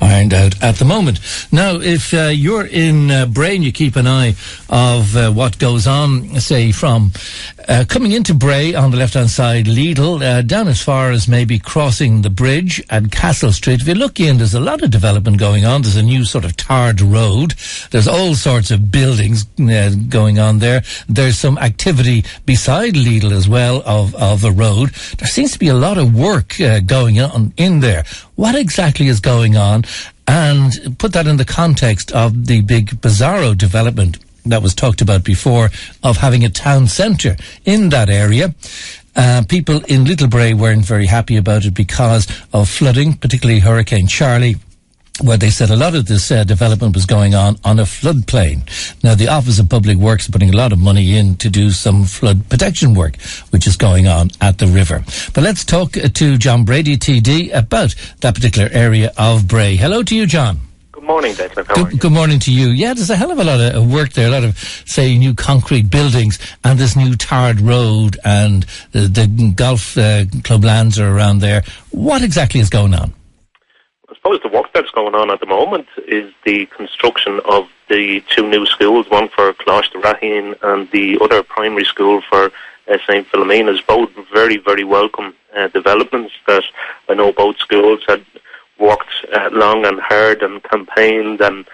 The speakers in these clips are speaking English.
ironed out at the moment. Now, if you're in Bray and you keep an eye of what goes on, say, from coming into Bray on the left-hand side, Lidl, down as far as maybe crossing the bridge at Castle Street. If you look in, there's a lot of development going on. There's a new sort of tarred road. There's all sorts of buildings going on there. There's some activity beside Lidl as well of a road. There seems to be a lot of work going on in there. What exactly is going on? And put that in the context of the big Bizzaro development that was talked about before, of having a town centre in that area. People in Little Bray weren't very happy about it because of flooding, particularly Hurricane Charlie, where they said a lot of this development was going on a floodplain. Now, the Office of Public Works is putting a lot of money in to do some flood protection work, which is going on at the river. But let's talk to John Brady, TD, about that particular area of Bray. Hello to you, John. Good morning, Declan. How are you? Good morning to you. Yeah, there's a hell of a lot of work there, a lot of, say, new concrete buildings and this new tarred road, and the golf club lands are around there. What exactly is going on? I suppose the work that's going on at the moment is the construction of the two new schools, one for Cloister Raheen and the other primary school for St. Philomena's. Both very, very welcome developments that I know both schools had worked long and hard and campaigned and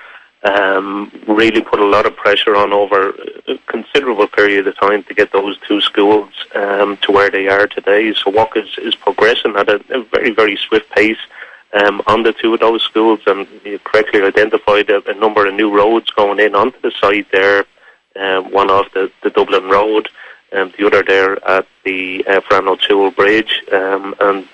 really put a lot of pressure on over a considerable period of time to get those two schools to where they are today. So work is progressing at a very, very swift pace on the two of those schools, and you correctly identified a number of new roads going in onto the site there, one off the Dublin Road, the other there at the Fran O'Toole Bridge, and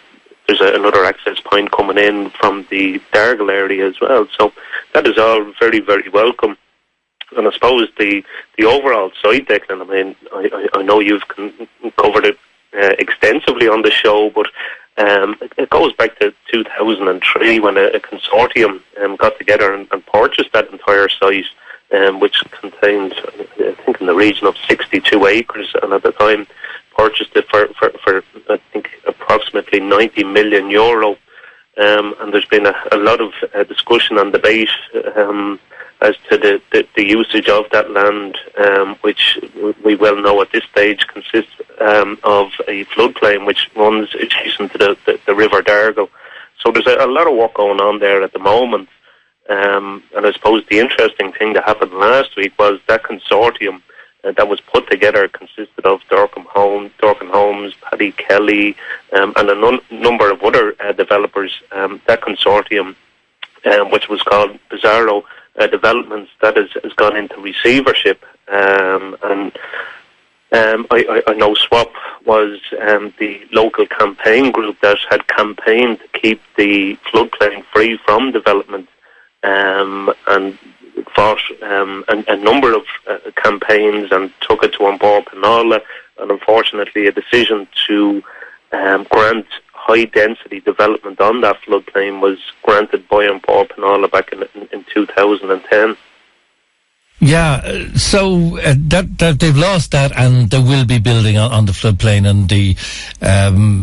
there's another access point coming in from the Dargle area as well. So that is all very, very welcome. And I suppose the overall site, Declan, I mean, I know you've covered it extensively on the show, but it goes back to 2003 when a consortium got together and purchased that entire site, which contained, I think, in the region of 62 acres, and at the time purchased it for I think approximately €90 million. And there's been a lot of discussion and debate as to the usage of that land, which we well know at this stage consists of a floodplain which runs adjacent to the River Dargle. So there's a lot of work going on there at the moment. And I suppose the interesting thing that happened last week was that consortium that was put together consisted of Dorkin Homes, Paddy Kelly, and a number of other developers. That consortium, which was called Bizzaro Developments, that has gone into receivership. I know SWAP was the local campaign group that had campaigned to keep the floodplain free from development, and fought a number of campaigns and took it to An Bord Pleanála, and unfortunately a decision to grant high-density development on that floodplain was granted by An Bord Pleanála back in 2010. Yeah, so that they've lost that, and there will be building on the floodplain, and the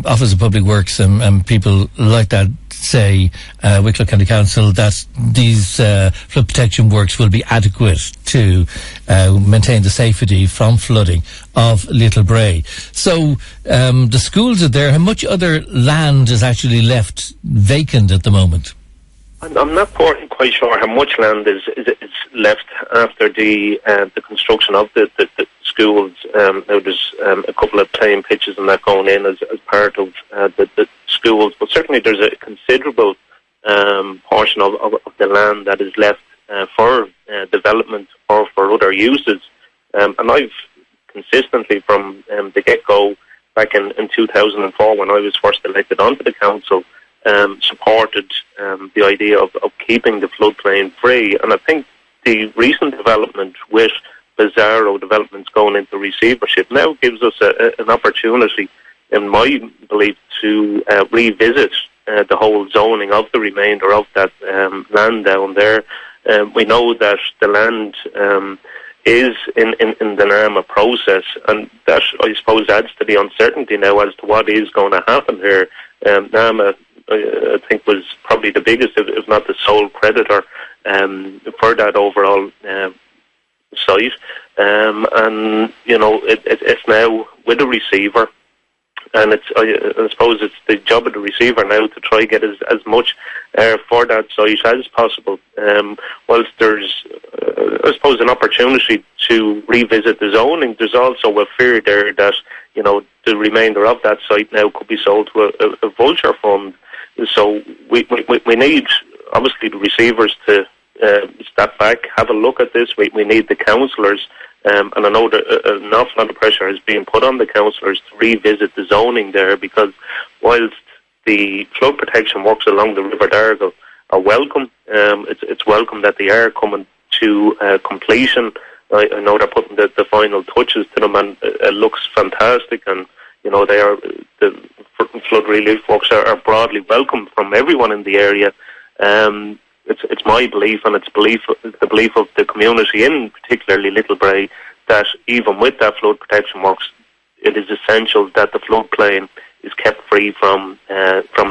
Office of Public Works and people like that say, Wicklow County Council, that these flood protection works will be adequate to maintain the safety from flooding of Little Bray. So the schools are there. How much other land is actually left vacant at the moment? I'm not quite sure how much land is left after the construction of the schools. Now there's a couple of playing pitches and that going in as part of the schools, but certainly there's a considerable portion of the land that is left for development or for other uses. And I've consistently from the get-go back in 2004 when I was first elected onto the council, supported the idea of keeping the floodplain free. And I think the recent development with Bizzaro developments going into receivership now gives us an opportunity, in my belief, to revisit the whole zoning of the remainder of that land down there. We know that the land is in the NAMA process, and that, I suppose, adds to the uncertainty now as to what is going to happen here. NAMA I think was probably the biggest, if not the sole creditor for that overall site. And it's now with a receiver. And I suppose it's the job of the receiver now to try get as much for that site as possible. Whilst there's, I suppose, an opportunity to revisit the zoning, there's also a fear there that, the remainder of that site now could be sold to a vulture fund. So we need, obviously, the receivers to step back, have a look at this. We need the councillors. And I know that an awful lot of pressure is being put on the councillors to revisit the zoning there, because whilst the flood protection works along the River Dargle are welcome, it's welcome that they are coming to completion. I know they're putting the final touches to them, and it looks fantastic. And they are, the flood relief works are broadly welcome from everyone in the area. It's my belief, and it's the belief of the community, in particularly Little Bray, that even with that flood protection works, it is essential that the floodplain is kept free from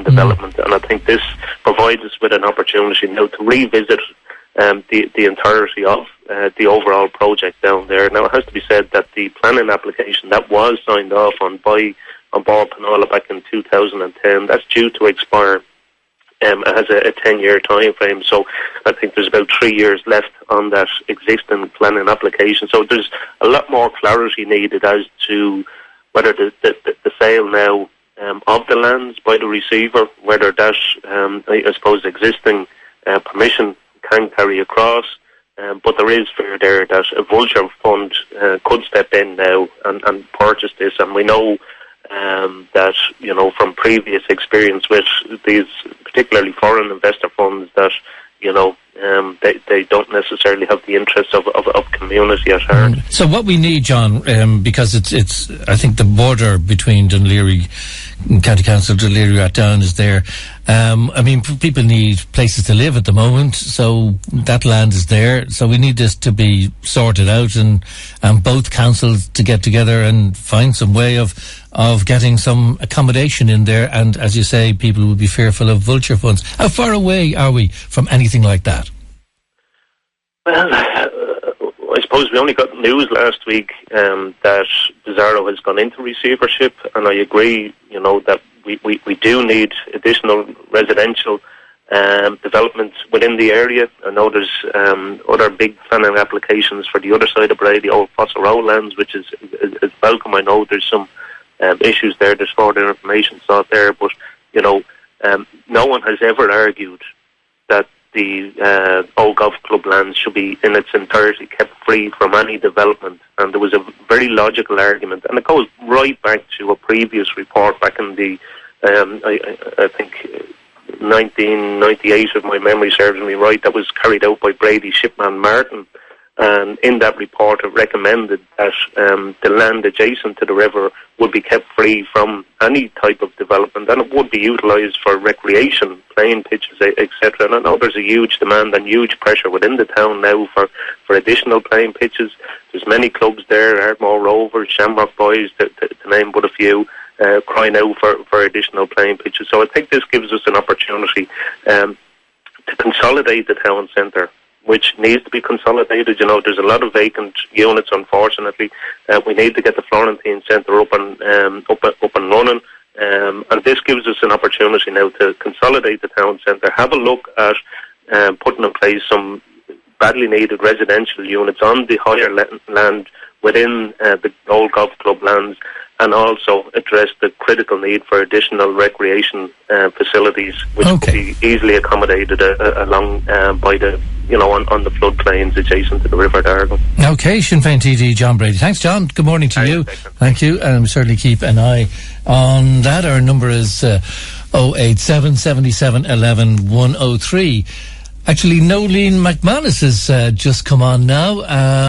development. And I think this provides us with an opportunity now to revisit the entirety of the overall project down there. Now, it has to be said that the planning application that was signed off on by Bord Pleanála back in 2010, that's due to expire. It has a 10-year time frame, so I think there's about 3 years left on that existing planning application. So there's a lot more clarity needed as to whether the sale now of the lands by the receiver, whether that, I suppose, existing permission can carry across. But there is fear there that a vulture fund could step in now and purchase this, and we know that, from previous experience with these, particularly foreign investor funds, that, they don't necessarily have the interests of community at heart. So what we need, John, because it's I think the border between Dún Laoghaire, County Council, Dún Laoghaire Down is there. People need places to live at the moment, so that land is there. So we need this to be sorted out, and both councils to get together and find some way of getting some accommodation in there. And as you say, people will be fearful of vulture funds. How far away are we from anything like that? Well, I suppose we only got news last week that Bizzaro has gone into receivership, and I agree, that we do need additional residential development within the area. I know there's other big planning applications for the other side of Bray, the old Fossil Row lands, which is welcome. I know there's some issues there, there's further information sought there, but no one has ever argued that the old golf club lands should be in its entirety kept free from any development. And there was a very logical argument, and it goes right back to a previous report back in the I think 1998, if my memory serves me right, that was carried out by Brady Shipman Martin. And in that report, it recommended that the land adjacent to the river would be kept free from any type of development, and it would be utilised for recreation, playing pitches, etc. And I know there's a huge demand and huge pressure within the town now for additional playing pitches. There's many clubs there, Ardmore Rovers, Shamrock Boys, to name but a few, crying out for additional playing pitches. So I think this gives us an opportunity to consolidate the town centre, which needs to be consolidated. There's a lot of vacant units, unfortunately. We need to get the Florentine Centre up and running. And this gives us an opportunity now to consolidate the town centre, have a look at putting in place some badly needed residential units on the higher land within the old golf club lands, and also address the critical need for additional recreation facilities, which could be easily accommodated along by the on the floodplains adjacent to the River Dargle. Okay, Sinn Féin TD John Brady. Thanks, John. Good morning to you. Thank you, and we certainly keep an eye on that. Our number is 087 77 11 103. Actually, Nolene McManus has just come on now.